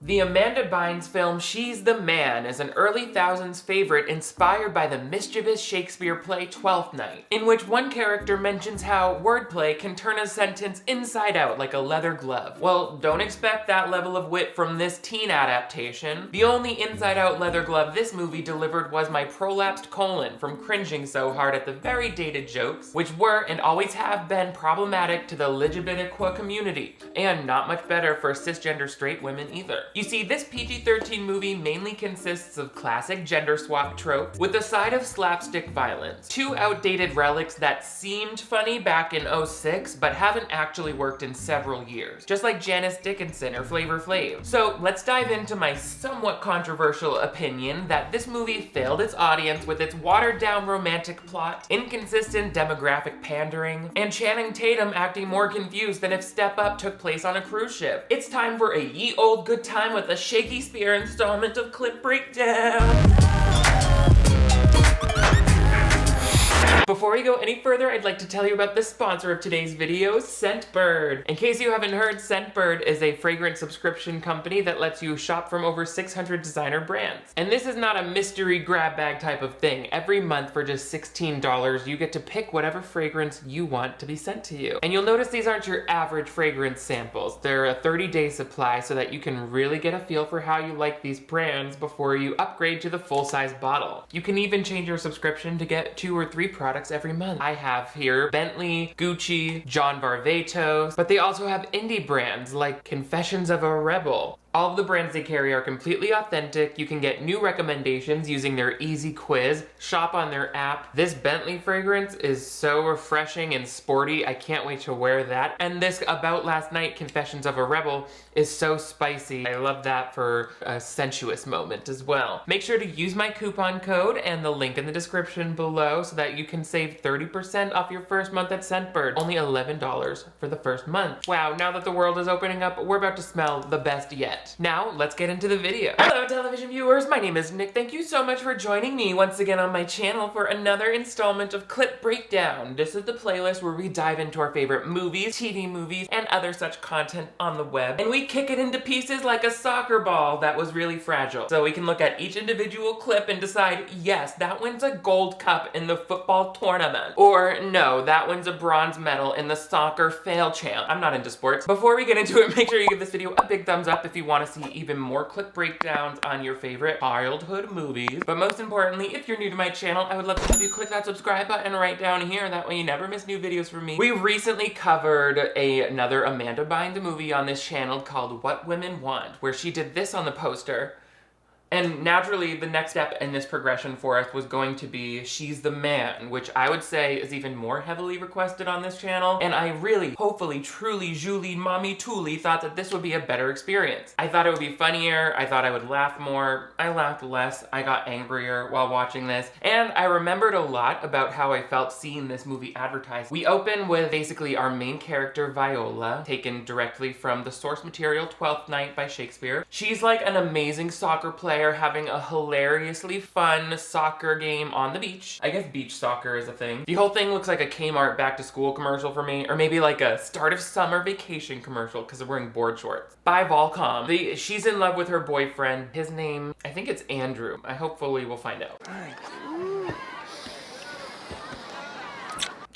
The Amanda Bynes film She's the Man is an early thousands favorite inspired by the mischievous Shakespeare play Twelfth Night, in which one character mentions how wordplay can turn a sentence inside out like a leather glove. Well, don't expect that level of wit from this teen adaptation. The only inside-out leather glove this movie delivered was my prolapsed colon from cringing so hard at the very dated jokes, which were and always have been problematic to the LGBTQ community, and not much better for cisgender straight women either. You see, this PG-13 movie mainly consists of classic gender swap tropes with a side of slapstick violence. Two outdated relics that seemed funny back in '06 but haven't actually worked in several years, just like Janice Dickinson or Flavor Flav. So let's dive into my somewhat controversial opinion that this movie failed its audience with its watered-down romantic plot, inconsistent demographic pandering, and Channing Tatum acting more confused than if Step Up took place on a cruise ship. It's time for a ye old good time with a Shaky Spear installment of Clip Breakdown. Before we go any further, I'd like to tell you about the sponsor of today's video, Scentbird. In case you haven't heard, Scentbird is a fragrance subscription company that lets you shop from over 600 designer brands. And this is not a mystery grab bag type of thing. Every month for just $16, you get to pick whatever fragrance you want to be sent to you. And you'll notice these aren't your average fragrance samples. They're a 30-day supply so that you can really get a feel for how you like these brands before you upgrade to the full-size bottle. You can even change your subscription to get 2 or 3 products every month. I have here Bentley, Gucci, John Varvatos, but they also have indie brands like Confessions of a Rebel. All of the brands they carry are completely authentic. You can get new recommendations using their easy quiz, shop on their app. This Bentley fragrance is so refreshing and sporty. I can't wait to wear that. And this About Last Night Confessions of a Rebel is so spicy. I love that for a sensuous moment as well. Make sure to use my coupon code and the link in the description below so that you can save 30% off your first month at Scentbird. Only $11 for the first month. Wow, now that the world is opening up, we're about to smell the best yet. Now, let's get into the video. Hello, television viewers. My name is Nick. Thank you so much for joining me once again on my channel for another installment of Clip Breakdown. This is the playlist where we dive into our favorite movies, TV movies, and other such content on the web, and we kick it into pieces like a soccer ball that was really fragile. So we can look at each individual clip and decide, yes, that wins a gold cup in the football tournament. Or, no, that wins a bronze medal in the soccer fail champ. I'm not into sports. Before we get into it, make sure you give this video a big thumbs up if you want to see even more clip breakdowns on your favorite childhood movies. But most importantly, if you're new to my channel, I would love to have you click that subscribe button right down here. That way you never miss new videos from me. We recently covered another Amanda Bynes movie on this channel called What Women Want, where she did this on the poster. And naturally, the next step in this progression for us was going to be She's the Man, which I would say is even more heavily requested on this channel. And I really, hopefully, truly, Julie, mommy, Toolie, thought that this would be a better experience. I thought it would be funnier. I thought I would laugh more. I laughed less. I got angrier while watching this. And I remembered a lot about how I felt seeing this movie advertised. We open with basically our main character, Viola, taken directly from the source material, Twelfth Night by Shakespeare. She's like an amazing soccer player having a hilariously fun soccer game on the beach. I guess beach soccer is a thing. The whole thing looks like a Kmart back to school commercial for me, or maybe like a start of summer vacation commercial because they're wearing board shorts. By Volcom. She's in love with her boyfriend. His name, I think it's Andrew. I hopefully we'll find out.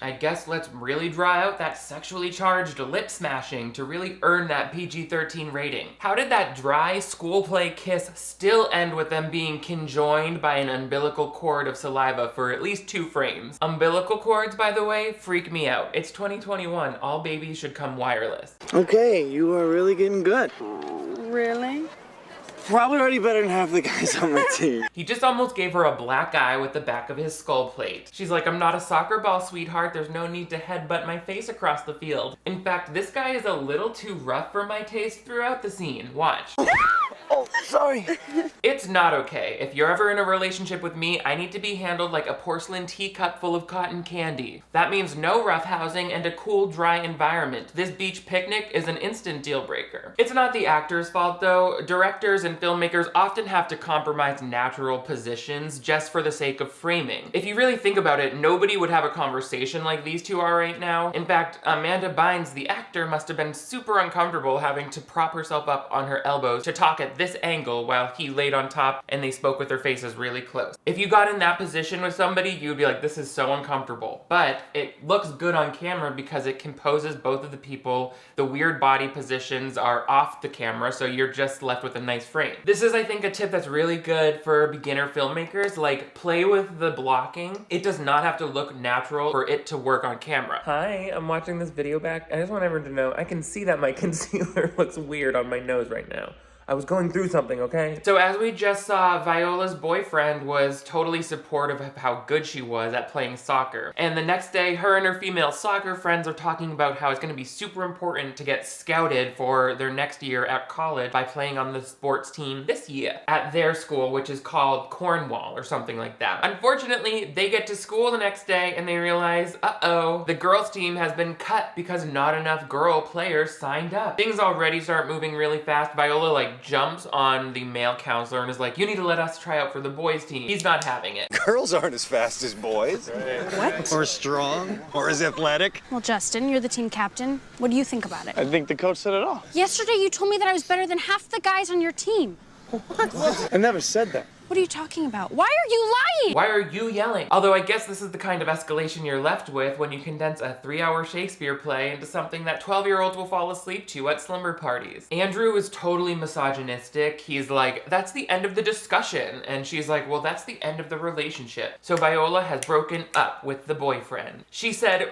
I guess let's really draw out that sexually charged lip smashing to really earn that PG-13 rating. How did that dry school play kiss still end with them being conjoined by an umbilical cord of saliva for at least 2 frames? Umbilical cords, by the way, freak me out. It's 2021. All babies should come wireless. Okay, you are really getting good. Really? Probably already better than half the guys on my team. He just almost gave her a black eye with the back of his skull plate. She's like, I'm not a soccer ball, sweetheart. There's no need to headbutt my face across the field. In fact, this guy is a little too rough for my taste throughout the scene. Watch. Oh, sorry. It's not okay. If you're ever in a relationship with me, I need to be handled like a porcelain teacup full of cotton candy. That means no roughhousing and a cool, dry environment. This beach picnic is an instant deal breaker. It's not the actor's fault though. Directors and filmmakers often have to compromise natural positions just for the sake of framing. If you really think about it, nobody would have a conversation like these two are right now. In fact, Amanda Bynes, the actor, must have been super uncomfortable having to prop herself up on her elbows to talk at this angle while he laid on top and they spoke with their faces really close. If you got in that position with somebody, you'd be like, this is so uncomfortable. But it looks good on camera because it composes both of the people. The weird body positions are off the camera, so you're just left with a nice frame. This is, I think, a tip that's really good for beginner filmmakers. Like, play with the blocking. It does not have to look natural for it to work on camera. Hi, I'm watching this video back. I just want everyone to know I can see that my concealer looks weird on my nose right now. I was going through something, okay? So as we just saw, Viola's boyfriend was totally supportive of how good she was at playing soccer. And the next day, her and her female soccer friends are talking about how it's gonna be super important to get scouted for their next year at college by playing on the sports team this year at their school, which is called Cornwall or something like that. Unfortunately, they get to school the next day and they realize, uh-oh, the girls team has been cut because not enough girl players signed up. Things already start moving really fast. Viola jumps on the male counselor and is like, you need to let us try out for the boys team. He's not having it. Girls aren't as fast as boys. What? Or strong, or as athletic. Well, Justin, you're the team captain. What do you think about it? I think the coach said it all. Yesterday, you told me that I was better than half the guys on your team. What? I never said that. What are you talking about? Why are you lying? Why are you yelling? Although I guess this is the kind of escalation you're left with when you condense a 3-hour Shakespeare play into something that 12-year-olds will fall asleep to at slumber parties. Andrew is totally misogynistic. He's like, that's the end of the discussion. And she's like, well, that's the end of the relationship. So Viola has broken up with the boyfriend. She said,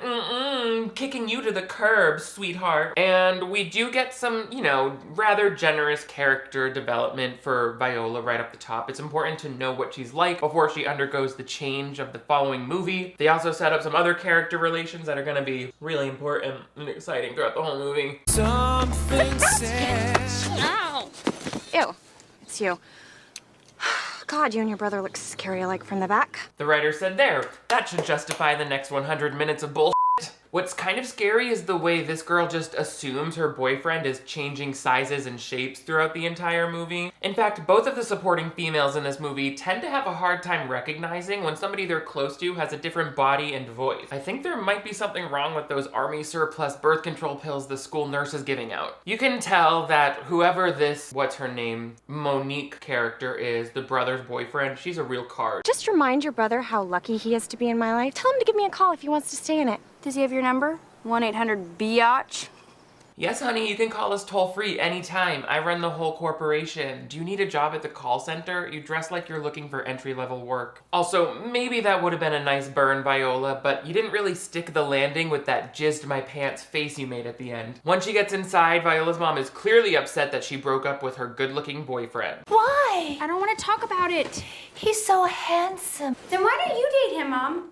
kicking you to the curb, sweetheart. And we do get some, you know, rather generous character development for Viola right up the top. It's important to know what she's like before she undergoes the change of the following movie. They also set up some other character relations that are going to be really important and exciting throughout the whole movie. Something says. Ow! Ew, it's you. God, you and your brother look scary alike from the back. The writer said there, that should justify the next 100 minutes of bullshit. What's kind of scary is the way this girl just assumes her boyfriend is changing sizes and shapes throughout the entire movie. In fact, both of the supporting females in this movie tend to have a hard time recognizing when somebody they're close to has a different body and voice. I think there might be something wrong with those army surplus birth control pills the school nurse is giving out. You can tell that whoever this, what's her name, Monique character is, the brother's boyfriend, she's a real card. Just remind your brother how lucky he is to be in my life. Tell him to give me a call if he wants to stay in it. Does he have your number? 1-800-BIATCH? Yes, honey, you can call us toll-free anytime. I run the whole corporation. Do you need a job at the call center? You dress like you're looking for entry-level work. Also, maybe that would have been a nice burn, Viola, but you didn't really stick the landing with that jizzed my pants face you made at the end. Once she gets inside, Viola's mom is clearly upset that she broke up with her good-looking boyfriend. Why? I don't want to talk about it. He's so handsome. Then why don't you date him, Mom?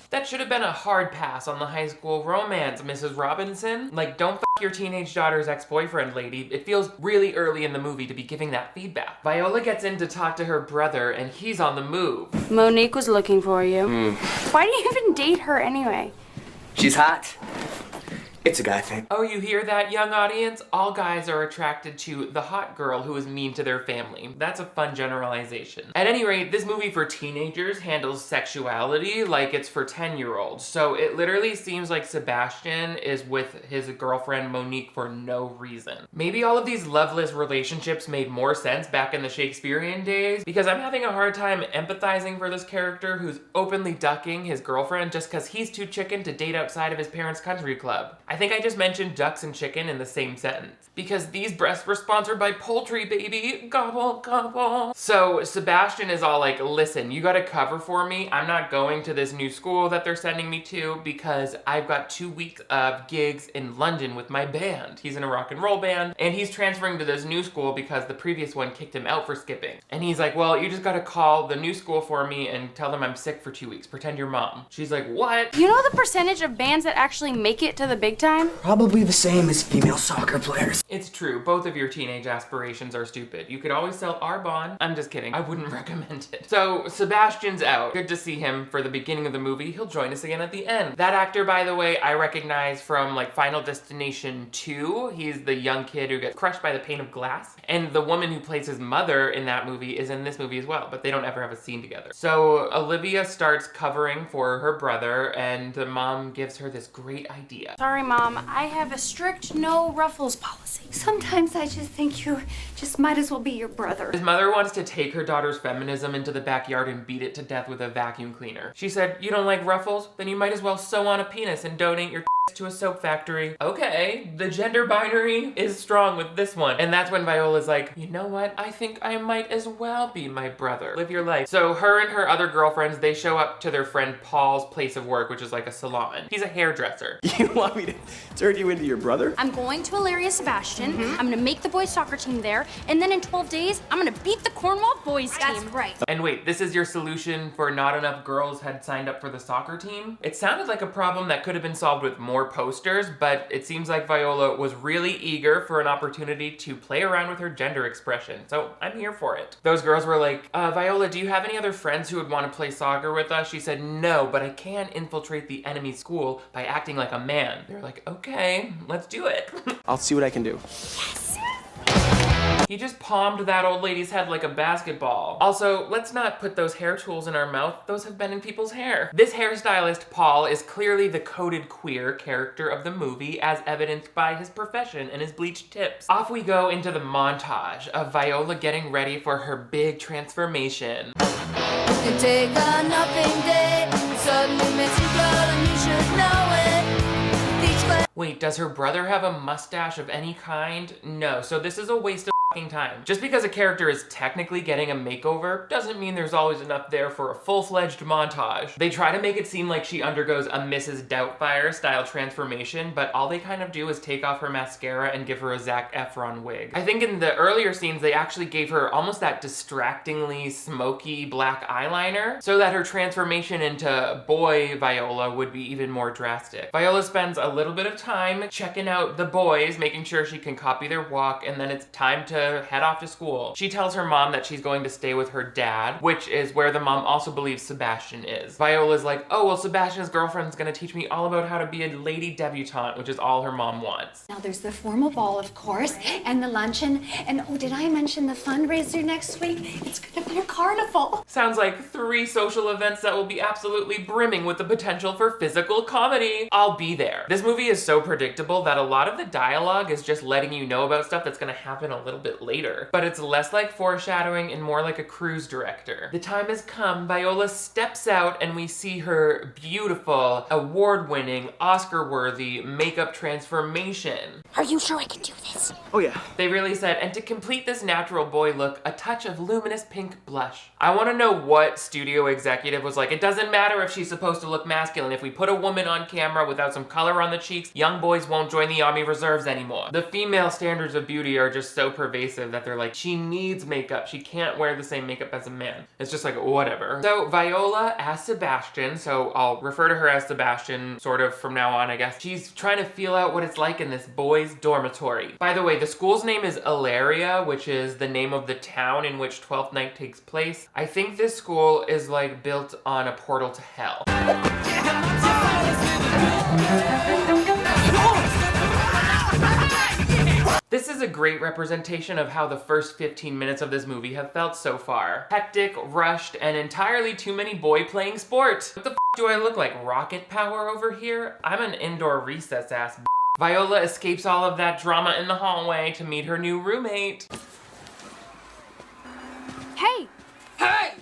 That should have been a hard pass on the high school romance, Mrs. Robinson. Like, don't f your teenage daughter's ex-boyfriend, lady. It feels really early in the movie to be giving that feedback. Viola gets in to talk to her brother, and he's on the move. Monique was looking for you. Why do you even date her anyway? She's hot. It's a guy thing. Oh, you hear that, young audience? All guys are attracted to the hot girl who is mean to their family. That's a fun generalization. At any rate, this movie for teenagers handles sexuality like it's for 10-year-olds. So it literally seems like Sebastian is with his girlfriend Monique for no reason. Maybe all of these loveless relationships made more sense back in the Shakespearean days, because I'm having a hard time empathizing for this character who's openly ducking his girlfriend just because he's too chicken to date outside of his parents' country club. I think I just mentioned ducks and chicken in the same sentence. Because these breasts were sponsored by poultry, baby. Gobble, gobble. So Sebastian is all like, listen, you gotta cover for me. I'm not going to this new school that they're sending me to because I've got 2 weeks of gigs in London with my band. He's in a rock and roll band, and he's transferring to this new school because the previous one kicked him out for skipping. And he's like, well, you just gotta call the new school for me and tell them I'm sick for 2 weeks. Pretend you're mom. She's like, what? You know the percentage of bands that actually make it to the big time? Probably the same as female soccer players. It's true, both of your teenage aspirations are stupid. You could always sell Arbonne. I'm just kidding, I wouldn't recommend it. So, Sebastian's out. Good to see him for the beginning of the movie. He'll join us again at the end. That actor, by the way, I recognize from like Final Destination 2. He's the young kid who gets crushed by the pane of glass. And the woman who plays his mother in that movie is in this movie as well, but they don't ever have a scene together. So, Olivia starts covering for her brother, and the mom gives her this great idea. Sorry, Mom. I have a strict no ruffles policy. Sometimes I just think you just might as well be your brother. His mother wants to take her daughter's feminism into the backyard and beat it to death with a vacuum cleaner. She said, "You don't like ruffles? Then you might as well sew on a penis and donate your to a soap factory." Okay, the gender binary is strong with this one. And that's when Viola's like, you know what? I think I might as well be my brother. Live your life. So her and her other girlfriends, they show up to their friend Paul's place of work, which is like a salon. He's a hairdresser. You want me to turn you into your brother? I'm going to Ilaria Sebastian. I'm gonna make the boys soccer team there, and then in 12 days, I'm gonna beat the Cornwall boys team. That's right. And wait, this is your solution for not enough girls had signed up for the soccer team? It sounded like a problem that could have been solved with more posters, but it seems like Viola was really eager for an opportunity to play around with her gender expression, so I'm here for it. Those girls were like, Viola, do you have any other friends who would want to play soccer with us? She said, no, but I can infiltrate the enemy school by acting like a man. They're like, okay, let's do it. I'll see what I can do. He just palmed that old lady's head like a basketball. Also, let's not put those hair tools in our mouth. Those have been in people's hair. This hairstylist, Paul, is clearly the coded queer character of the movie, as evidenced by his profession and his bleached tips. Off we go into the montage of Viola getting ready for her big transformation. You take a nothing day, suddenly missing blood, and you should know it. Wait, does her brother have a mustache of any kind? No, so this is a waste of time. Just because a character is technically getting a makeover doesn't mean there's always enough there for a full-fledged montage. They try to make it seem like she undergoes a Mrs. Doubtfire style transformation, but all they kind of do is take off her mascara and give her a Zac Efron wig. I think in the earlier scenes they actually gave her almost that distractingly smoky black eyeliner so that her transformation into boy Viola would be even more drastic. Viola spends a little bit of time checking out the boys, making sure she can copy their walk, and then it's time to head off to school. She tells her mom that she's going to stay with her dad, which is where the mom also believes Sebastian is. Viola's like, oh, well, Sebastian's girlfriend's gonna teach me all about how to be a lady debutante, which is all her mom wants. Now there's the formal ball, of course, and the luncheon, and oh, did I mention the fundraiser next week? It's gonna be a carnival. Sounds like 3 social events that will be absolutely brimming with the potential for physical comedy. I'll be there. This movie is so predictable that a lot of the dialogue is just letting you know about stuff that's gonna happen a little bit later, but it's less like foreshadowing and more like a cruise director. The time has come. Viola steps out and we see her beautiful, award-winning, Oscar-worthy makeup transformation. Are you sure I can do this? Oh yeah. They really said, and to complete this natural boy look, a touch of luminous pink blush. I want to know what studio executive was like, it doesn't matter if she's supposed to look masculine. If we put a woman on camera without some color on the cheeks, young boys won't join the Army Reserves anymore. The female standards of beauty are just so pervasive that they're like, she needs makeup. She can't wear the same makeup as a man. It's just like, whatever. So Viola as Sebastian, so I'll refer to her as Sebastian sort of from now on, I guess. She's trying to feel out what it's like in this boys' dormitory. By the way, the school's name is Ilaria, which is the name of the town in which 12th Night takes place. I think this school is like built on a portal to hell. This is a great representation of how the first 15 minutes of this movie have felt so far. Hectic, rushed, and entirely too many boy playing sports. What the f do I look like, rocket power over here? I'm an indoor recess ass b****. Viola escapes all of that drama in the hallway to meet her new roommate. Hey! Hey!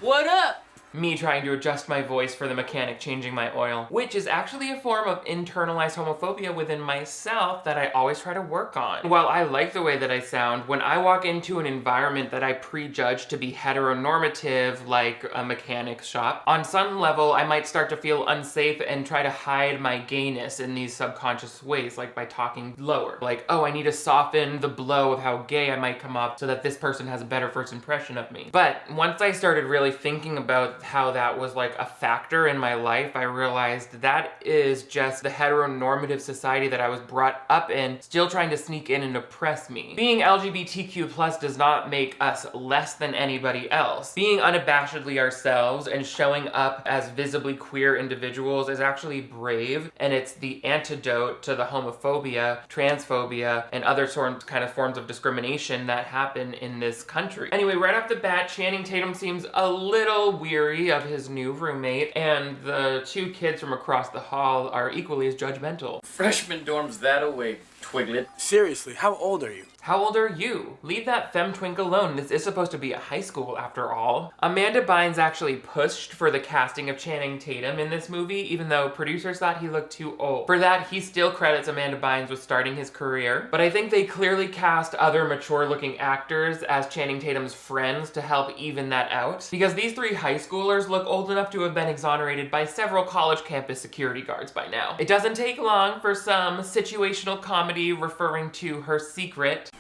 What up? Me trying to adjust my voice for the mechanic changing my oil, which is actually a form of internalized homophobia within myself that I always try to work on. While I like the way that I sound, when I walk into an environment that I prejudge to be heteronormative, like a mechanic's shop, on some level I might start to feel unsafe and try to hide my gayness in these subconscious ways, like by talking lower. Like, oh, I need to soften the blow of how gay I might come up so that this person has a better first impression of me. But once I started really thinking about about how that was like a factor in my life, I realized that is just the heteronormative society that I was brought up in, still trying to sneak in and oppress me. Being LGBTQ+ does not make us less than anybody else. Being unabashedly ourselves and showing up as visibly queer individuals is actually brave, and it's the antidote to the homophobia, transphobia, and other kind of forms of discrimination that happen in this country. Anyway, right off the bat, Channing Tatum seems a little weary of his new roommate, and the two kids from across the hall are equally as judgmental. Freshman dorm's that away, Twiglet. Seriously, how old are you? How old are you? Leave that femme twink alone. This is supposed to be a high school after all. Amanda Bynes actually pushed for the casting of Channing Tatum in this movie, even though producers thought he looked too old. For that, he still credits Amanda Bynes with starting his career, but I think they clearly cast other mature-looking actors as Channing Tatum's friends to help even that out, because these three high schoolers look old enough to have been exonerated by several college campus security guards by now. It doesn't take long for some situational comedy referring to her secret.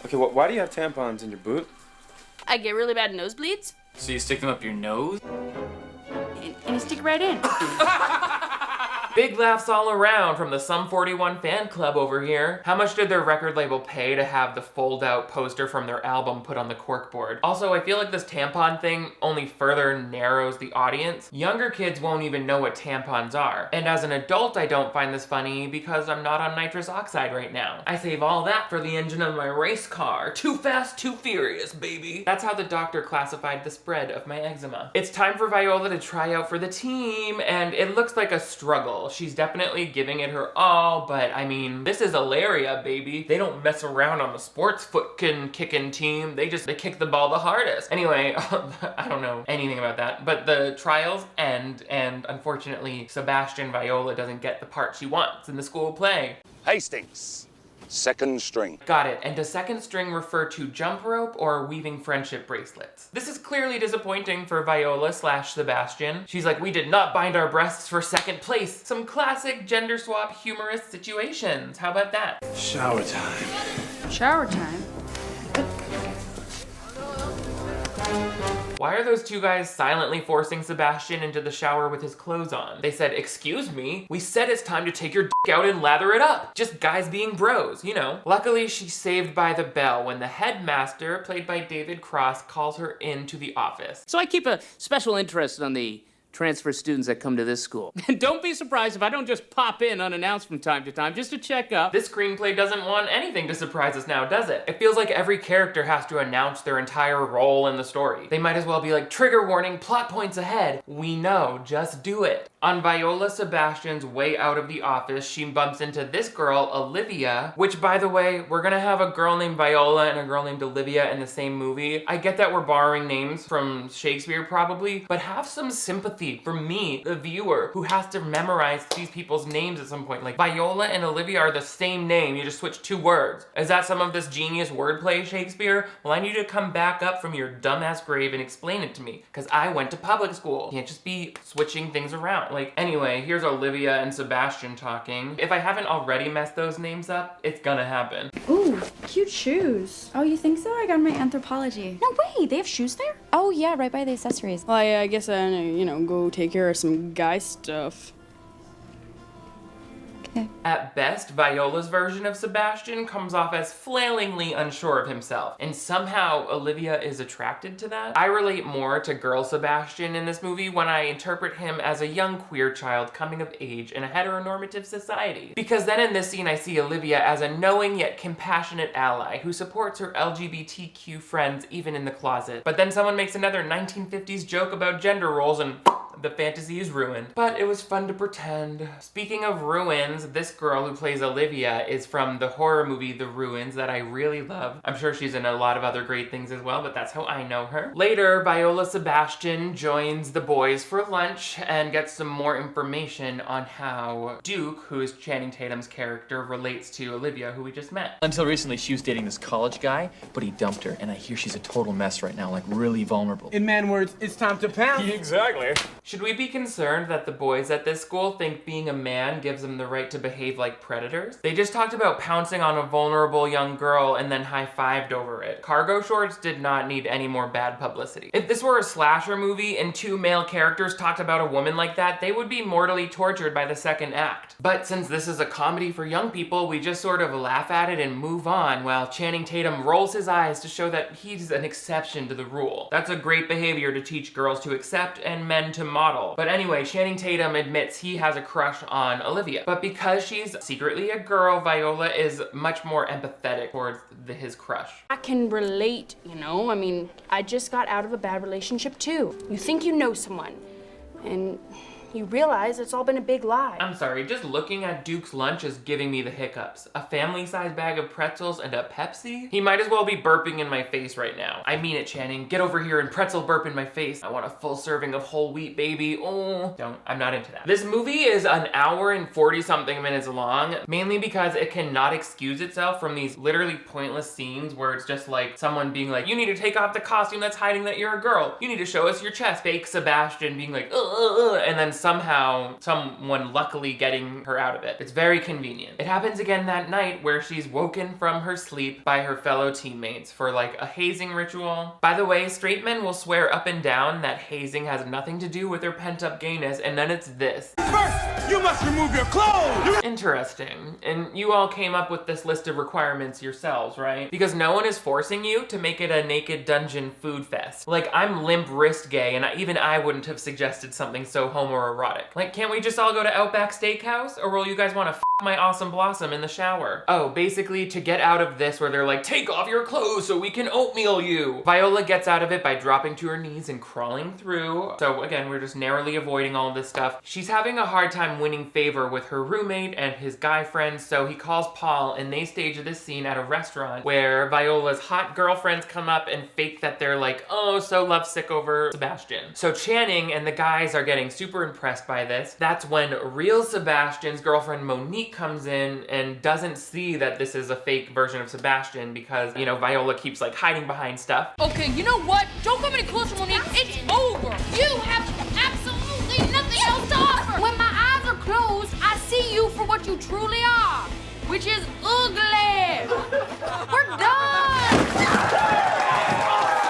Okay, why do you have tampons in your boot? I get really bad nosebleeds, So you stick them up your nose? and you stick it right in. Big laughs all around from the Sum 41 fan club over here. How much did their record label pay to have the fold-out poster from their album put on the corkboard? Also, I feel like this tampon thing only further narrows the audience. Younger kids won't even know what tampons are. And as an adult, I don't find this funny because I'm not on nitrous oxide right now. I save all that for the engine of my race car. Too fast, too furious, baby. That's how the doctor classified the spread of my eczema. It's time for Viola to try out for the team, and it looks like a struggle. She's definitely giving it her all, but I mean, this is Ilaria, baby. They don't mess around on the sports kicking team. They kick the ball the hardest. Anyway, I don't know anything about that, but the trials end, and unfortunately, Sebastian Viola doesn't get the part she wants in the school play. Hastings, second string. Got it. And does second string refer to jump rope or weaving friendship bracelets? This is clearly disappointing for Viola / Sebastian. She's like, we did not bind our breasts for second place. Some classic gender swap humorous situations. How about that? Shower time. Shower time? Why are those two guys silently forcing Sebastian into the shower with his clothes on? They said, excuse me, we said it's time to take your dick out and lather it up. Just guys being bros, you know. Luckily, she's saved by the bell when the headmaster, played by David Cross, calls her into the office. So I keep a special interest on the transfer students that come to this school. And don't be surprised if I don't just pop in unannounced from time to time just to check up. This screenplay doesn't want anything to surprise us now, does it? It feels like every character has to announce their entire role in the story. They might as well be like, trigger warning, plot points ahead. We know, just do it. On Viola Sebastian's way out of the office, she bumps into this girl, Olivia, which, by the way, we're gonna have a girl named Viola and a girl named Olivia in the same movie. I get that we're borrowing names from Shakespeare probably, but have some sympathy for me, the viewer, who has to memorize these people's names at some point. Like, Viola and Olivia are the same name, you just switch 2 words. Is that some of this genius wordplay, Shakespeare? Well, I need you to come back up from your dumbass grave and explain it to me, because I went to public school. You can't just be switching things around. Like, anyway, here's Olivia and Sebastian talking. If I haven't already messed those names up, it's gonna happen. Ooh, cute shoes. Oh, you think so? I got my Anthropology. No way, they have shoes there? Oh, yeah, right by the accessories. Well, I guess I, go take care of some guy stuff. At best, Viola's version of Sebastian comes off as flailingly unsure of himself, and somehow Olivia is attracted to that. I relate more to girl Sebastian in this movie when I interpret him as a young queer child coming of age in a heteronormative society. Because then in this scene I see Olivia as a knowing yet compassionate ally who supports her LGBTQ friends even in the closet. But then someone makes another 1950s joke about gender roles and the fantasy is ruined. But it was fun to pretend. Speaking of ruins, this girl who plays Olivia is from the horror movie The Ruins that I really love. I'm sure she's in a lot of other great things as well, but that's how I know her. Later, Viola Sebastian joins the boys for lunch and gets some more information on how Duke, who is Channing Tatum's character, relates to Olivia, who we just met. Until recently, she was dating this college guy, but he dumped her, and I hear she's a total mess right now, like really vulnerable. In man words, it's time to pounce. Exactly. Should we be concerned that the boys at this school think being a man gives them the right to behave like predators? They just talked about pouncing on a vulnerable young girl and then high-fived over it. Cargo shorts did not need any more bad publicity. If this were a slasher movie and two male characters talked about a woman like that, they would be mortally tortured by the second act. But since this is a comedy for young people, we just sort of laugh at it and move on while Channing Tatum rolls his eyes to show that he's an exception to the rule. That's a great behavior to teach girls to accept and men to model. But anyway, Channing Tatum admits he has a crush on Olivia. But because she's secretly a girl, Viola is much more empathetic towards his crush. I can relate, you know? I mean, I just got out of a bad relationship too. You think you know someone, and you realize it's all been a big lie. I'm sorry, just looking at Duke's lunch is giving me the hiccups. A family-sized bag of pretzels and a Pepsi? He might as well be burping in my face right now. I mean it, Channing. Get over here and pretzel burp in my face. I want a full serving of whole wheat, baby. Oh, I'm not into that. This movie is an hour and 40-something minutes long, mainly because it cannot excuse itself from these literally pointless scenes where it's just like someone being like, you need to take off the costume that's hiding that you're a girl. You need to show us your chest. Fake Sebastian being like, and then somehow someone luckily getting her out of it. It's very convenient. It happens again that night where she's woken from her sleep by her fellow teammates for like a hazing ritual. By the way, straight men will swear up and down that hazing has nothing to do with their pent-up gayness, and then it's this. First, you must remove your clothes! Interesting. And you all came up with this list of requirements yourselves, right? Because no one is forcing you to make it a naked dungeon food fest. Like, I'm limp wrist gay, and even I wouldn't have suggested something so homoerotic. Like, can't we just all go to Outback Steakhouse? Or will you guys want to f my awesome blossom in the shower? Oh, basically to get out of this where they're like, take off your clothes so we can oatmeal you. Viola gets out of it by dropping to her knees and crawling through. So again, we're just narrowly avoiding all of this stuff. She's having a hard time winning favor with her roommate and his guy friends, so he calls Paul and they stage this scene at a restaurant where Viola's hot girlfriends come up and fake that they're like, oh, so lovesick over Sebastian. So Channing and the guys are getting super impressed by this. That's when real Sebastian's girlfriend Monique comes in and doesn't see that this is a fake version of Sebastian because, you know, Viola keeps like hiding behind stuff. Okay, you know what? Don't come any closer, Monique. It's over. You have absolutely nothing else to offer. When my eyes are closed, I see you for what you truly are, which is ugly. We're done.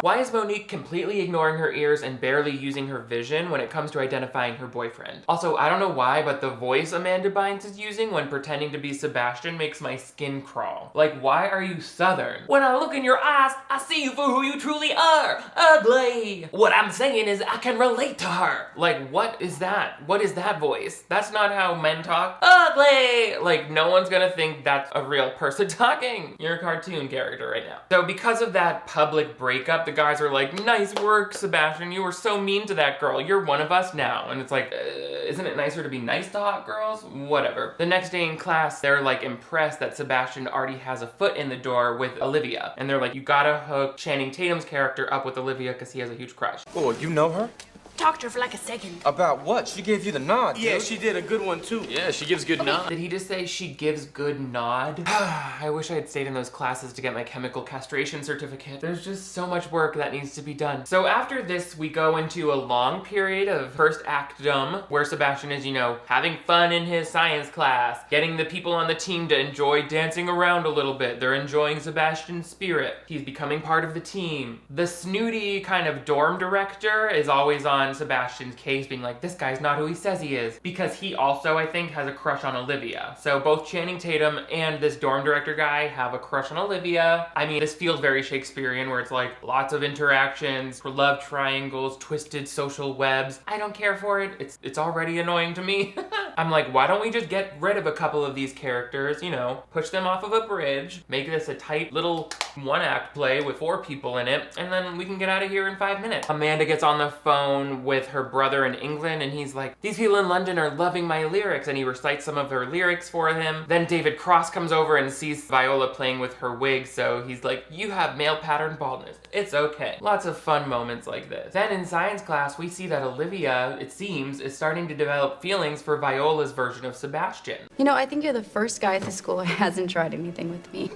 Why is Monique completely ignoring her ears and barely using her vision when it comes to identifying her boyfriend? Also, I don't know why, but the voice Amanda Bynes is using when pretending to be Sebastian makes my skin crawl. Like, why are you Southern? When I look in your eyes, I see you for who you truly are. Ugly. What I'm saying is I can relate to her. Like, what is that? What is that voice? That's not how men talk. Ugly. Like, no one's gonna think that's a real person talking. You're a cartoon character right now. So because of that public breakup, the guys are like, nice work, Sebastian. You were so mean to that girl. You're one of us now. And it's like, isn't it nicer to be nice to hot girls? Whatever. The next day in class, they're like impressed that Sebastian already has a foot in the door with Olivia. And they're like, you gotta hook Channing Tatum's character up with Olivia because he has a huge crush. Oh, you know her? Talked to her for like a second. About what? She gave you the nod, Yeah, dude. she did a good one too. Yeah, she gives good nod. Did he just say she gives good nod? I wish I had stayed in those classes to get my chemical castration certificate. There's just so much work that needs to be done. So after this, we go into a long period of first actum where Sebastian is, you know, having fun in his science class, getting the people on the team to enjoy dancing around a little bit. They're enjoying Sebastian's spirit. He's becoming part of the team. The snooty kind of dorm director is always on Sebastian's case being like, this guy's not who he says he is, because he also, I think, has a crush on Olivia. So both Channing Tatum and this dorm director guy have a crush on Olivia. I mean, this feels very Shakespearean where it's like lots of interactions, love triangles, twisted social webs. I don't care for it. It's already annoying to me. I'm like, why don't we just get rid of a couple of these characters, you know, push them off of a bridge, make this a tight little one-act play with 4 people in it, and then we can get out of here in 5 minutes. Amanda gets on the phone with her brother in England and he's like, these people in London are loving my lyrics, and he recites some of her lyrics for him. Then David Cross comes over and sees Viola playing with her wig, so he's like, you have male pattern baldness. It's okay. Lots of fun moments like this. Then in science class, we see that Olivia, it seems, is starting to develop feelings for Viola's version of Sebastian. You know, I think you're the first guy at the school who hasn't tried anything with me.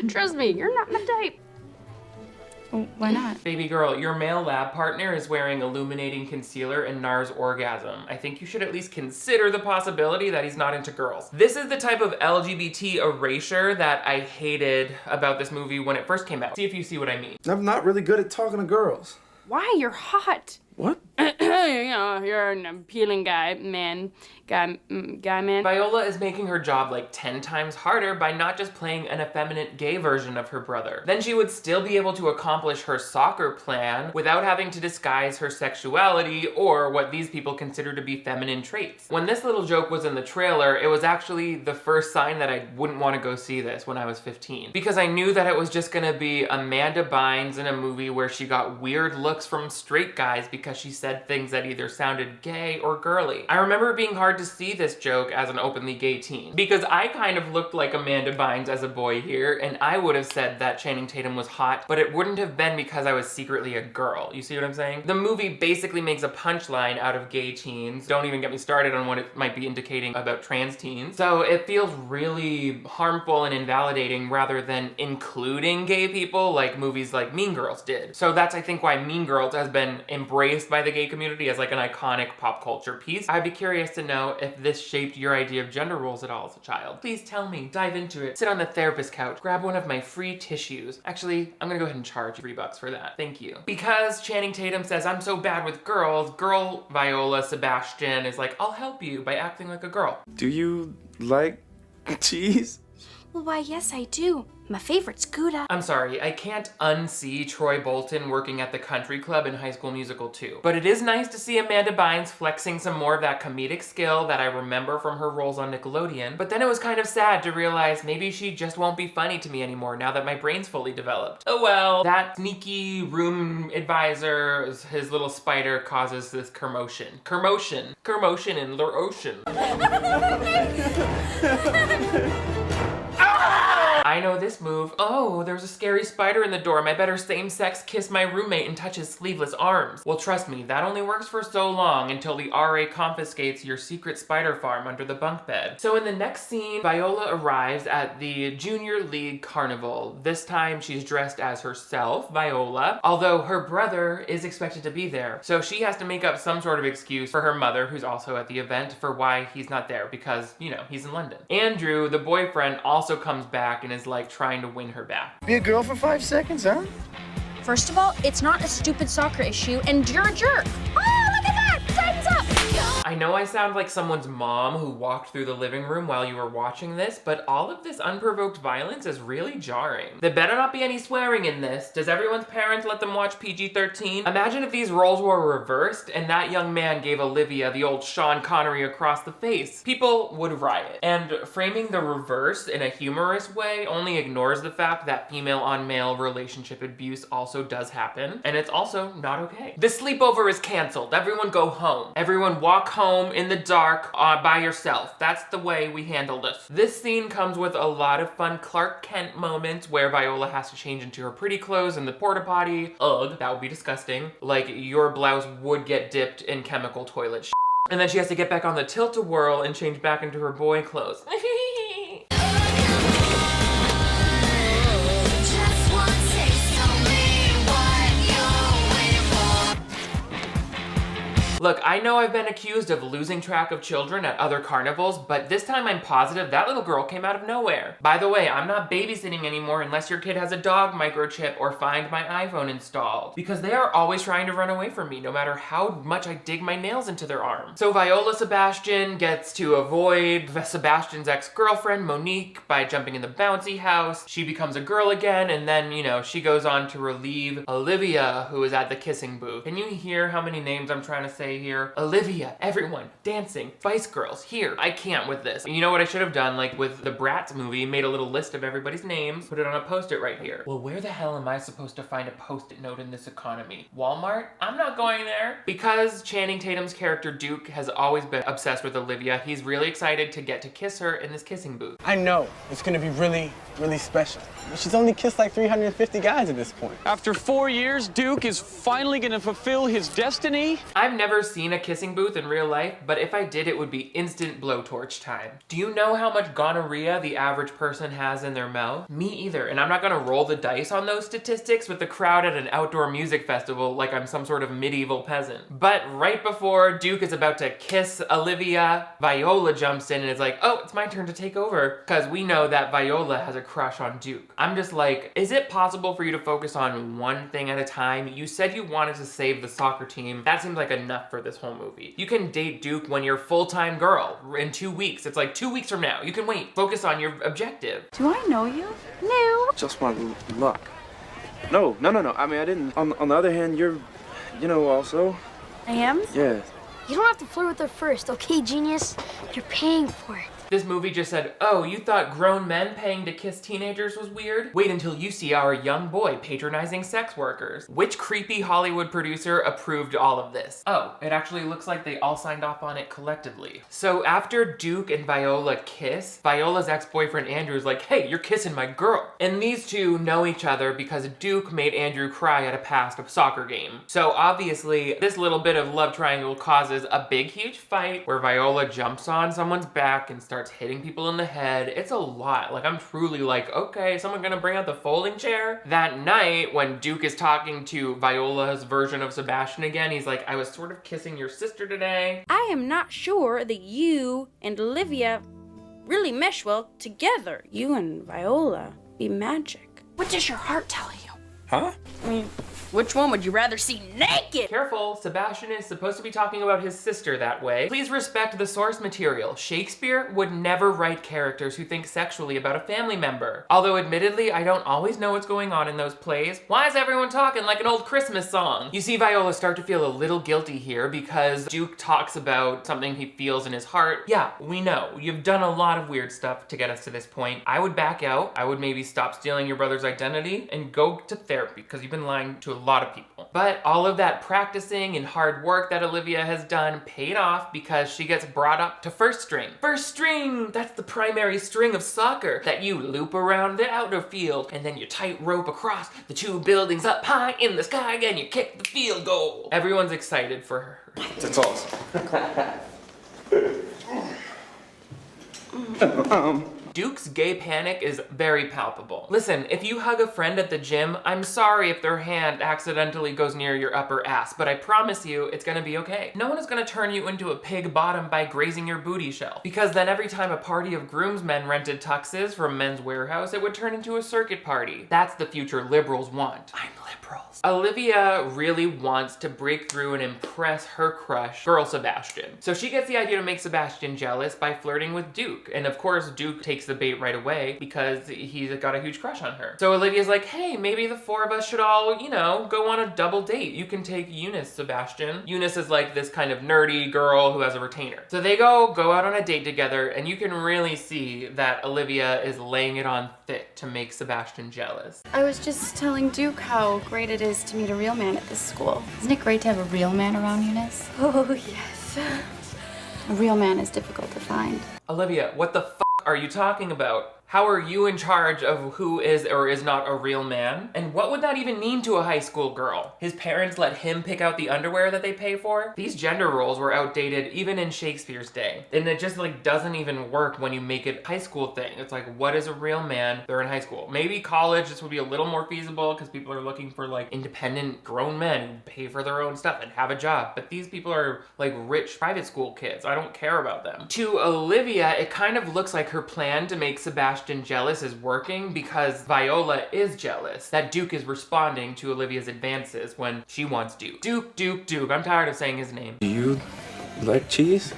Trust me, you're not my type. Why not? Baby girl, your male lab partner is wearing illuminating concealer and NARS orgasm. I think you should at least consider the possibility that he's not into girls. This is the type of LGBT erasure that I hated about this movie when it first came out. See if you see what I mean. I'm not really good at talking to girls. Why? You're hot. What? You know, you're an appealing guy, man. Guy, man. Viola is making her job like 10 times harder by not just playing an effeminate gay version of her brother. Then she would still be able to accomplish her soccer plan without having to disguise her sexuality or what these people consider to be feminine traits. When this little joke was in the trailer, it was actually the first sign that I wouldn't want to go see this when I was 15. Because I knew that it was just gonna be Amanda Bynes in a movie where she got weird looks from straight guys because she said things that either sounded gay or girly. I remember it being hard to see this joke as an openly gay teen because I kind of looked like Amanda Bynes as a boy here, and I would have said that Channing Tatum was hot, but it wouldn't have been because I was secretly a girl. You see what I'm saying? The movie basically makes a punchline out of gay teens. Don't even get me started on what it might be indicating about trans teens. So it feels really harmful and invalidating rather than including gay people like movies like Mean Girls did. So that's, I think, why Mean Girls has been embraced by the gay community as like an iconic pop culture piece. I'd be curious to know if this shaped your idea of gender roles at all as a child. Please tell me. Dive into it. Sit on the therapist couch. Grab one of my free tissues. Actually, I'm gonna go ahead and charge you $3 for that. Thank you. Because Channing Tatum says, I'm so bad with girls, girl Viola Sebastian is like, I'll help you by acting like a girl. Do you like cheese? Well, why, yes, I do. My favorite's Gouda. I'm sorry, I can't unsee Troy Bolton working at the country club in High School Musical 2. But it is nice to see Amanda Bynes flexing some more of that comedic skill that I remember from her roles on Nickelodeon. But then it was kind of sad to realize maybe she just won't be funny to me anymore now that my brain's fully developed. Oh well, that sneaky room advisor, his little spider, causes this commotion. Commotion in the ocean. I know this move. Oh, there's a scary spider in the dorm. I better same-sex kiss my roommate and touch his sleeveless arms. Well, trust me, that only works for so long until the RA confiscates your secret spider farm under the bunk bed. So in the next scene, Viola arrives at the Junior League Carnival. This time she's dressed as herself, Viola, although her brother is expected to be there. So she has to make up some sort of excuse for her mother, who's also at the event, for why he's not there because, you know, he's in London. Andrew, the boyfriend, also comes back and is like trying to win her back. Be a girl for 5 seconds, huh? First of all, it's not a stupid soccer issue, and you're a jerk. Oh, look at that! Time's up! I know I sound like someone's mom who walked through the living room while you were watching this, but all of this unprovoked violence is really jarring. There better not be any swearing in this. Does everyone's parents let them watch PG-13? Imagine if these roles were reversed and that young man gave Olivia the old Sean Connery across the face. People would riot. And framing the reverse in a humorous way only ignores the fact that female-on-male relationship abuse also does happen, and it's also not okay. The sleepover is canceled. Everyone go home. Everyone walk home in the dark by yourself. That's the way we handle this. This scene comes with a lot of fun Clark Kent moments where Viola has to change into her pretty clothes in the porta potty. Ugh, that would be disgusting. Like your blouse would get dipped in chemical toilet shit. And then she has to get back on the tilt-a-whirl and change back into her boy clothes. Look, I know I've been accused of losing track of children at other carnivals, but this time I'm positive that little girl came out of nowhere. By the way, I'm not babysitting anymore unless your kid has a dog microchip or Find My iPhone installed, because they are always trying to run away from me no matter how much I dig my nails into their arm. So Viola Sebastian gets to avoid Sebastian's ex-girlfriend, Monique, by jumping in the bouncy house. She becomes a girl again, and then, you know, she goes on to relieve Olivia, who is at the kissing booth. Can you hear how many names I'm trying to say here? Olivia, everyone, dancing, Vice Girls, here. I can't with this. You know what I should have done, like with the Bratz movie, made a little list of everybody's names, put it on a post-it right here. Well, where the hell am I supposed to find a post-it note in this economy? Walmart? I'm not going there. Because Channing Tatum's character Duke has always been obsessed with Olivia, he's really excited to get to kiss her in this kissing booth. I know it's gonna be really, really special. She's only kissed like 350 guys at this point. After 4 years, Duke is finally gonna fulfill his destiny. I've never seen a kissing booth in real life, but if I did, it would be instant blowtorch time. Do you know how much gonorrhea the average person has in their mouth? Me either, and I'm not gonna roll the dice on those statistics with the crowd at an outdoor music festival like I'm some sort of medieval peasant. But right before Duke is about to kiss Olivia, Viola jumps in and is like, oh, it's my turn to take over, because we know that Viola has a crush on Duke. I'm just like, is it possible for you to focus on one thing at a time? You said you wanted to save the soccer team. That seems like enough for this whole movie. You can date Duke when you're full-time girl in 2 weeks. It's like 2 weeks from now. You can wait. Focus on your objective. Do I know you? No. Just my luck. No. I mean, I didn't. On the other hand, you're, you know, also. I am? Yeah. You don't have to flirt with her first, okay, genius? You're paying for it. This movie just said, oh, you thought grown men paying to kiss teenagers was weird? Wait until you see our young boy patronizing sex workers. Which creepy Hollywood producer approved all of this? Oh, it actually looks like they all signed off on it collectively. So after Duke and Viola kiss, Viola's ex-boyfriend Andrew's like, hey, you're kissing my girl. And these two know each other because Duke made Andrew cry at a past soccer game. So obviously, this little bit of love triangle causes a big, huge fight where Viola jumps on someone's back and starts hitting people in the head. It's a lot. Like, I'm truly like, okay, is someone gonna bring out the folding chair? That night, when Duke is talking to Viola's version of Sebastian again, he's like, I was sort of kissing your sister today. I am not sure that you and Olivia really mesh well together. You and Viola be magic. What does your heart tell you? Huh? I mean, which one would you rather see naked? Careful, Sebastian is supposed to be talking about his sister that way. Please respect the source material. Shakespeare would never write characters who think sexually about a family member. Although admittedly, I don't always know what's going on in those plays. Why is everyone talking like an old Christmas song? You see Viola start to feel a little guilty here because Duke talks about something he feels in his heart. Yeah, we know. You've done a lot of weird stuff to get us to this point. I would back out. I would maybe stop stealing your brother's identity and go to therapy because you've been lying to a lot of people. But all of that practicing and hard work that Olivia has done paid off because she gets brought up to first string. First string! That's the primary string of soccer that you loop around the outer field and then you tight rope across the 2 buildings up high in the sky and you kick the field goal. Everyone's excited for her. That's awesome. Duke's gay panic is very palpable. Listen, if you hug a friend at the gym, I'm sorry if their hand accidentally goes near your upper ass, but I promise you it's gonna be okay. No one is gonna turn you into a pig bottom by grazing your booty shell, because then every time a party of groomsmen rented tuxes from Men's Warehouse, it would turn into a circuit party. That's the future liberals want. I'm liberals. Olivia really wants to break through and impress her crush, girl Sebastian. So she gets the idea to make Sebastian jealous by flirting with Duke, and of course Duke takes the bait right away because he's got a huge crush on her. So Olivia's like, hey, maybe the 4 of us should all, you know, go on a double date. You can take Eunice, Sebastian. Eunice is like this kind of nerdy girl who has a retainer. So they go out on a date together, and you can really see that Olivia is laying it on thick to make Sebastian jealous. I was just telling Duke how great it is to meet a real man at this school. Isn't it great to have a real man around, Eunice? Oh, yes. A real man is difficult to find. Olivia, what the f are you talking about? How are you in charge of who is or is not a real man? And what would that even mean to a high school girl? His parents let him pick out the underwear that they pay for? These gender roles were outdated even in Shakespeare's day. And it just like doesn't even work when you make it a high school thing. It's like, what is a real man? They're in high school. Maybe college, this would be a little more feasible because people are looking for like independent grown men who pay for their own stuff and have a job. But these people are like rich private school kids. I don't care about them. To Olivia, it kind of looks like her plan to make Sebastian jealous is working because Viola is jealous that Duke is responding to Olivia's advances when she wants Duke. Duke. I'm tired of saying his name. Do you like cheese?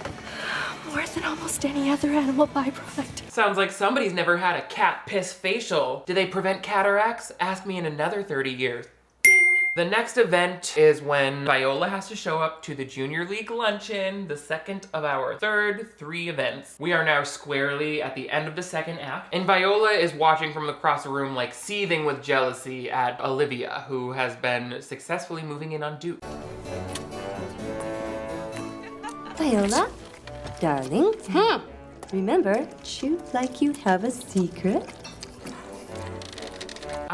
More than almost any other animal byproduct. Sounds like somebody's never had a cat piss facial. Do they prevent cataracts? Ask me in another 30 years. The next event is when Viola has to show up to the Junior League luncheon, the second of our third 3 events. We are now squarely at the end of the second act, and Viola is watching from across the room like seething with jealousy at Olivia, who has been successfully moving in on Duke. Viola, darling, remember, chew like you have a secret.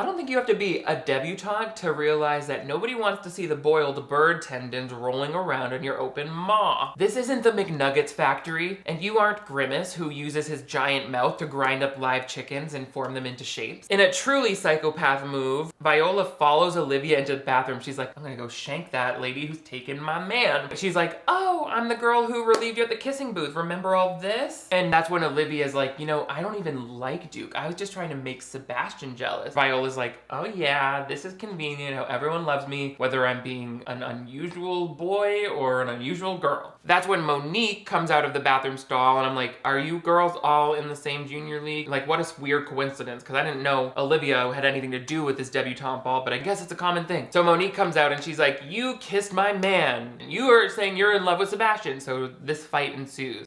I don't think you have to be a debutante to realize that nobody wants to see the boiled bird tendons rolling around in your open maw. This isn't the McNuggets factory, and you aren't Grimace, who uses his giant mouth to grind up live chickens and form them into shapes. In a truly psychopath move, Viola follows Olivia into the bathroom. She's like, I'm gonna go shank that lady who's taken my man. She's like, oh, I'm the girl who relieved you at the kissing booth. Remember all this? And that's when Olivia's like, you know, I don't even like Duke. I was just trying to make Sebastian jealous. Viola's like, oh yeah, this is convenient how everyone loves me, whether I'm being an unusual boy or an unusual girl. That's when Monique comes out of the bathroom stall and I'm like, are you girls all in the same junior league? Like, what a weird coincidence, because I didn't know Olivia had anything to do with this debutante ball, but I guess it's a common thing. So Monique comes out and she's like, you kissed my man. You are saying you're in love with Sebastian, so this fight ensues.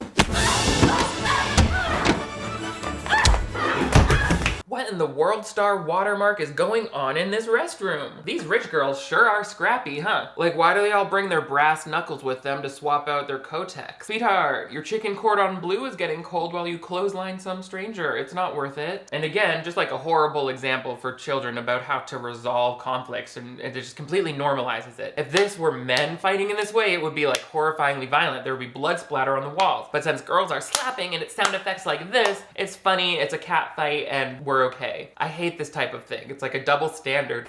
What in the World Star watermark is going on in this restroom? These rich girls sure are scrappy, huh? Like, why do they all bring their brass knuckles with them to swap out their Kotex? Sweetheart, your chicken cordon bleu is getting cold while you clothesline some stranger. It's not worth it. And again, just like a horrible example for children about how to resolve conflicts, and it just completely normalizes it. If this were men fighting in this way, it would be like horrifyingly violent. There would be blood splatter on the walls. But since girls are slapping and it's sound effects like this, it's funny, it's a cat fight, and we're okay. I hate this type of thing. It's like a double standard.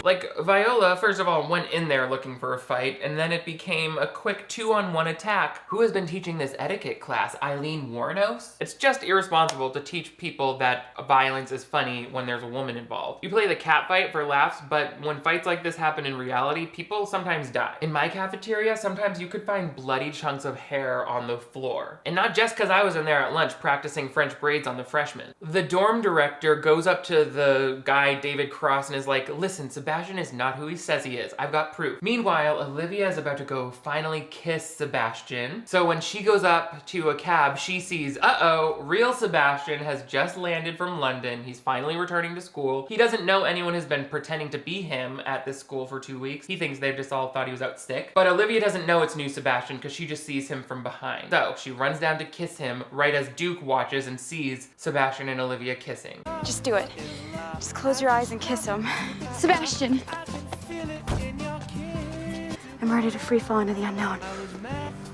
Like, Viola, first of all, went in there looking for a fight, and then it became a quick 2-on-1 attack. Who has been teaching this etiquette class? Eileen Warnos? It's just irresponsible to teach people that violence is funny when there's a woman involved. You play the cat fight for laughs, but when fights like this happen in reality, people sometimes die. In my cafeteria, sometimes you could find bloody chunks of hair on the floor. And not just because I was in there at lunch practicing French braids on the freshmen. The dorm director goes up to the guy, David Cross, and is like, listen, Sebastian is not who he says he is. I've got proof. Meanwhile, Olivia is about to go finally kiss Sebastian. So when she goes up to a cab, she sees, uh-oh, real Sebastian has just landed from London. He's finally returning to school. He doesn't know anyone has been pretending to be him at this school for 2 weeks. He thinks they've just all thought he was out sick. But Olivia doesn't know it's new Sebastian because she just sees him from behind. So she runs down to kiss him right as Duke watches and sees Sebastian and Olivia kissing. Just do it. Just close your eyes and kiss him. Sebastian. I'm ready to free fall into the unknown.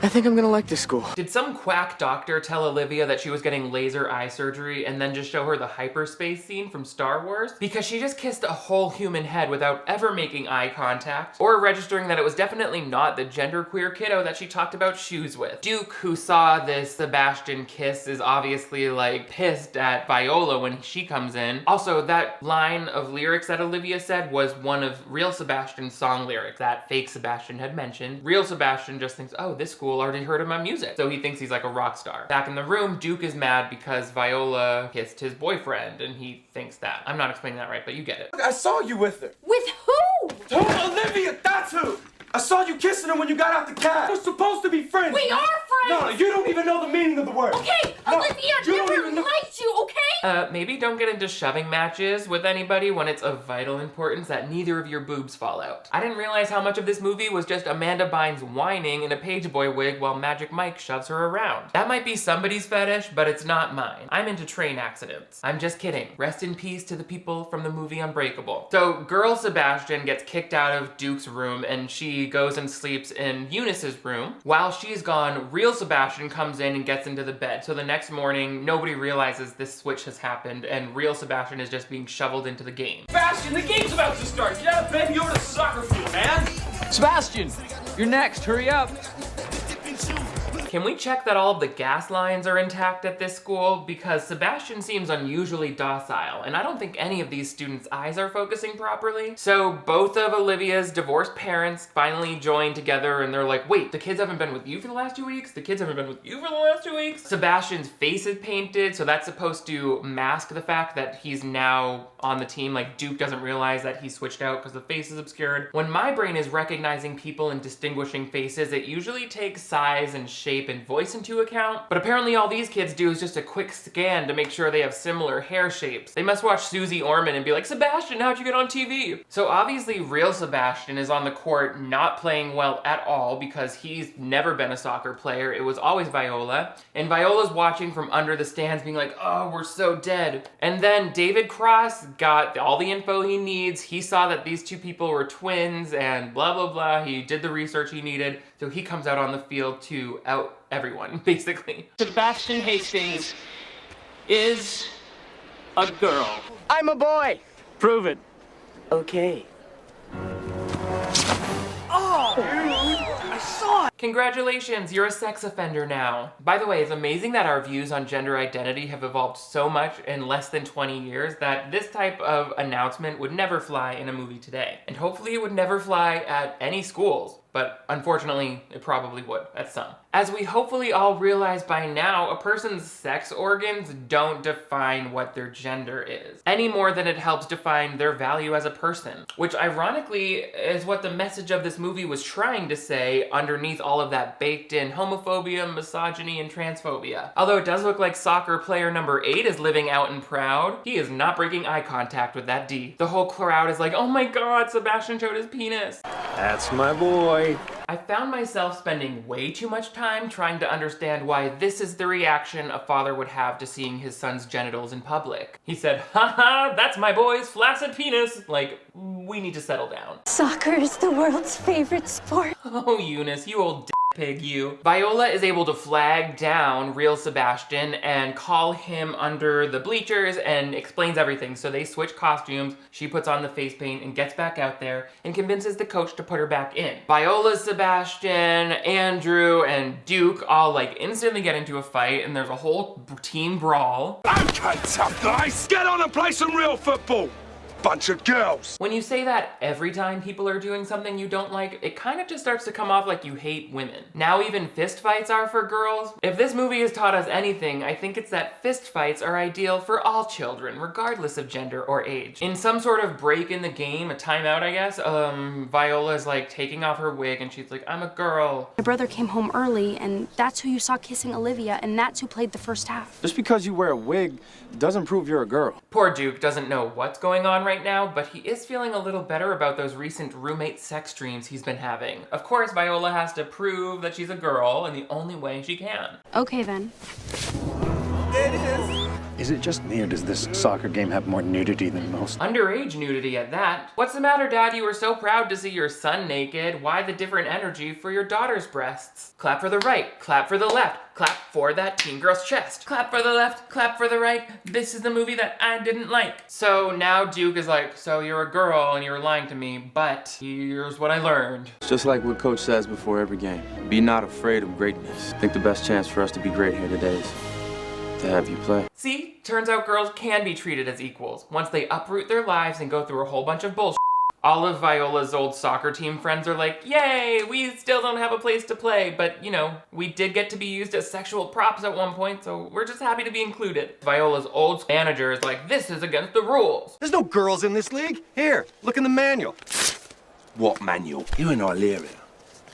I think I'm gonna like this school. Did some quack doctor tell Olivia that she was getting laser eye surgery and then just show her the hyperspace scene from Star Wars? Because she just kissed a whole human head without ever making eye contact or registering that it was definitely not the genderqueer kiddo that she talked about shoes with. Duke, who saw this Sebastian kiss, is obviously like pissed at Viola when she comes in. Also, that line of lyrics that Olivia said was one of real Sebastian's song lyrics that fake Sebastian had mentioned. Real Sebastian just thinks, oh, this school already heard of my music. So he thinks he's like a rock star. Back in the room, Duke is mad because Viola kissed his boyfriend and he thinks that. I'm not explaining that right, but you get it. I saw you with her. With who? Oh, Olivia, that's who! I saw you kissing her when you got out the cab. We're supposed to be friends. We are friends! No, you don't even know the meaning of the word. Okay, No, Olivia, you don't never even know- liked you, okay? Maybe don't get into shoving matches with anybody when it's of vital importance that neither of your boobs fall out. I didn't realize how much of this movie was just Amanda Bynes whining in a page boy wig while Magic Mike shoves her around. That might be somebody's fetish, but it's not mine. I'm into train accidents. I'm just kidding. Rest in peace to the people from the movie Unbreakable. So, girl Sebastian gets kicked out of Duke's room and she goes and sleeps in Eunice's room. While she's gone, real Sebastian comes in and gets into the bed. So the next morning, nobody realizes this switch has happened and real Sebastian is just being shoveled into the game. Sebastian, the game's about to start. Get out of bed and go to the soccer field, man. Sebastian, you're next. Hurry up. Can we check that all of the gas lines are intact at this school? Because Sebastian seems unusually docile, and I don't think any of these students' eyes are focusing properly. So both of Olivia's divorced parents finally join together and they're like, wait, the kids haven't been with you for the last 2 weeks? The kids haven't been with you for the last 2 weeks? Sebastian's face is painted, so that's supposed to mask the fact that he's now on the team. Like, Duke doesn't realize that he switched out because the face is obscured. When my brain is recognizing people and distinguishing faces, it usually takes size and shape shape, and voice into account, but apparently all these kids do is just a quick scan to make sure they have similar hair shapes. They must watch Susie Orman and be like, Sebastian, how'd you get on TV? So obviously real Sebastian is on the court not playing well at all because he's never been a soccer player. It was always Viola. And Viola's watching from under the stands being like, oh, we're so dead. And then David Cross got all the info he needs. He saw that these two people were twins and blah, blah, blah. He did the research he needed. So he comes out on the field to out everyone, basically. Sebastian Hastings is a girl. I'm a boy. Prove it. Okay. I saw it! Congratulations, you're a sex offender now. By the way, it's amazing that our views on gender identity have evolved so much in less than 20 years that this type of announcement would never fly in a movie today. And hopefully it would never fly at any schools. But unfortunately, it probably would at some. As we hopefully all realize by now, a person's sex organs don't define what their gender is, any more than it helps define their value as a person. Which ironically is what the message of this movie was trying to say underneath all of that baked in homophobia, misogyny, and transphobia. Although it does look like soccer player number 8 is living out and proud, he is not breaking eye contact with that D. The whole crowd is like, oh my god, Sebastian showed his penis. That's my boy. I found myself spending way too much time trying to understand why this is the reaction a father would have to seeing his son's genitals in public. He said, haha, that's my boy's flaccid penis. Like, we need to settle down. Soccer is the world's favorite sport. Oh, Eunice, you old pig, you. Viola is able to flag down real Sebastian and call him under the bleachers and explains everything. So they switch costumes, she puts on the face paint and gets back out there and convinces the coach to put her back in. Viola, Sebastian, Andrew, and Duke all like instantly get into a fight and there's a whole team brawl. Okay, tough guys, get on and play some real football. Bunch of girls. When you say that every time people are doing something you don't like, it kind of just starts to come off like you hate women. Now even fist fights are for girls. If this movie has taught us anything, I think it's that fist fights are ideal for all children, regardless of gender or age. In some sort of break in the game, a timeout I guess, Viola's like taking off her wig and she's like, I'm a girl. My brother came home early and that's who you saw kissing Olivia and that's who played the first half. Just because you wear a wig doesn't prove you're a girl. Poor Duke doesn't know what's going on right now, but he is feeling a little better about those recent roommate sex dreams he's been having. Of course, Viola has to prove that she's a girl in the only way she can. Okay then. It is. Is it just me or does this soccer game have more nudity than most? Underage nudity at that. What's the matter, Dad? You were so proud to see your son naked. Why the different energy for your daughter's breasts? Clap for the right, clap for the left, clap for that teen girl's chest. Clap for the left, clap for the right. This is the movie that I didn't like. So now Duke is like, so you're a girl and you were lying to me, but here's what I learned. It's just like what Coach says before every game. Be not afraid of greatness. I think the best chance for us to be great here today is to have you play. See? Turns out girls can be treated as equals once they uproot their lives and go through a whole bunch of bullshit. All of Viola's old soccer team friends are like, yay, we still don't have a place to play, but you know, we did get to be used as sexual props at one point, so we're just happy to be included. Viola's old manager is like, this is against the rules. There's no girls in this league. Here, look in the manual. What manual? Here in Illyria,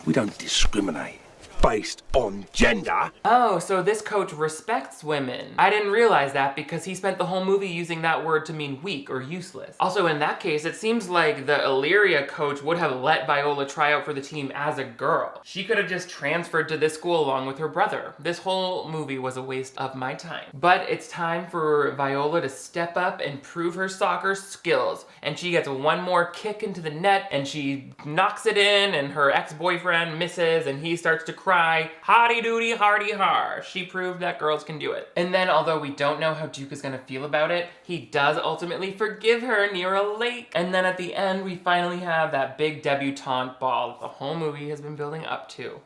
we don't discriminate based on gender. Oh, so this coach respects women. I didn't realize that because he spent the whole movie using that word to mean weak or useless. Also, in that case, it seems like the Illyria coach would have let Viola try out for the team as a girl. She could have just transferred to this school along with her brother. This whole movie was a waste of my time. But it's time for Viola to step up and prove her soccer skills. And she gets one more kick into the net and she knocks it in and her ex-boyfriend misses and he starts to cry, hardy doody hardy har. She proved that girls can do it. And then, although we don't know how Duke is gonna feel about it, he does ultimately forgive her near a lake. And then at the end, we finally have that big debutante ball that the whole movie has been building up to.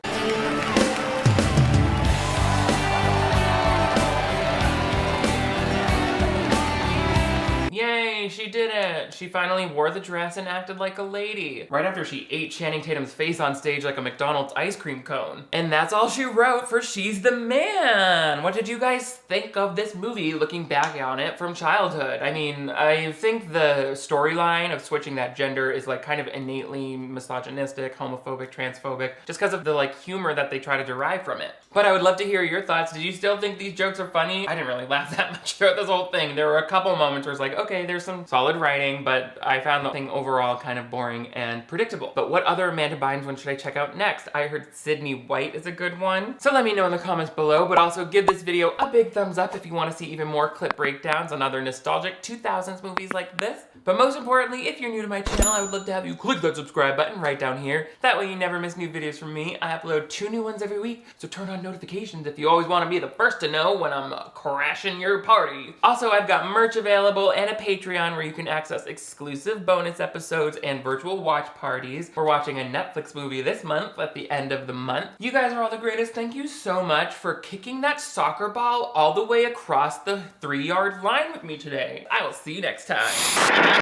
Yay! Yay, she did it. She finally wore the dress and acted like a lady. Right after she ate Channing Tatum's face on stage like a McDonald's ice cream cone. And that's all she wrote for She's the Man. What did you guys think of this movie looking back on it from childhood? I mean, I think the storyline of switching that gender is like kind of innately misogynistic, homophobic, transphobic, just because of the like humor that they try to derive from it. But I would love to hear your thoughts. Did you still think these jokes are funny? I didn't really laugh that much throughout this whole thing. There were a couple moments where it's like, okay, there's some solid writing, but I found the thing overall kind of boring and predictable. But what other Amanda Bynes one should I check out next? I heard Sydney White is a good one. So let me know in the comments below, but also give this video a big thumbs up if you want to see even more clip breakdowns on other nostalgic 2000s movies like this. But most importantly, if you're new to my channel, I would love to have you click that subscribe button right down here. That way you never miss new videos from me. I upload 2 new ones every week, so turn on notifications if you always want to be the first to know when I'm crashing your party. Also, I've got merch available and a Patreon where you can access exclusive bonus episodes and virtual watch parties. We're watching a Netflix movie this month at the end of the month. You guys are all the greatest. Thank you so much for kicking that soccer ball all the way across the 3-yard line with me today. I will see you next time.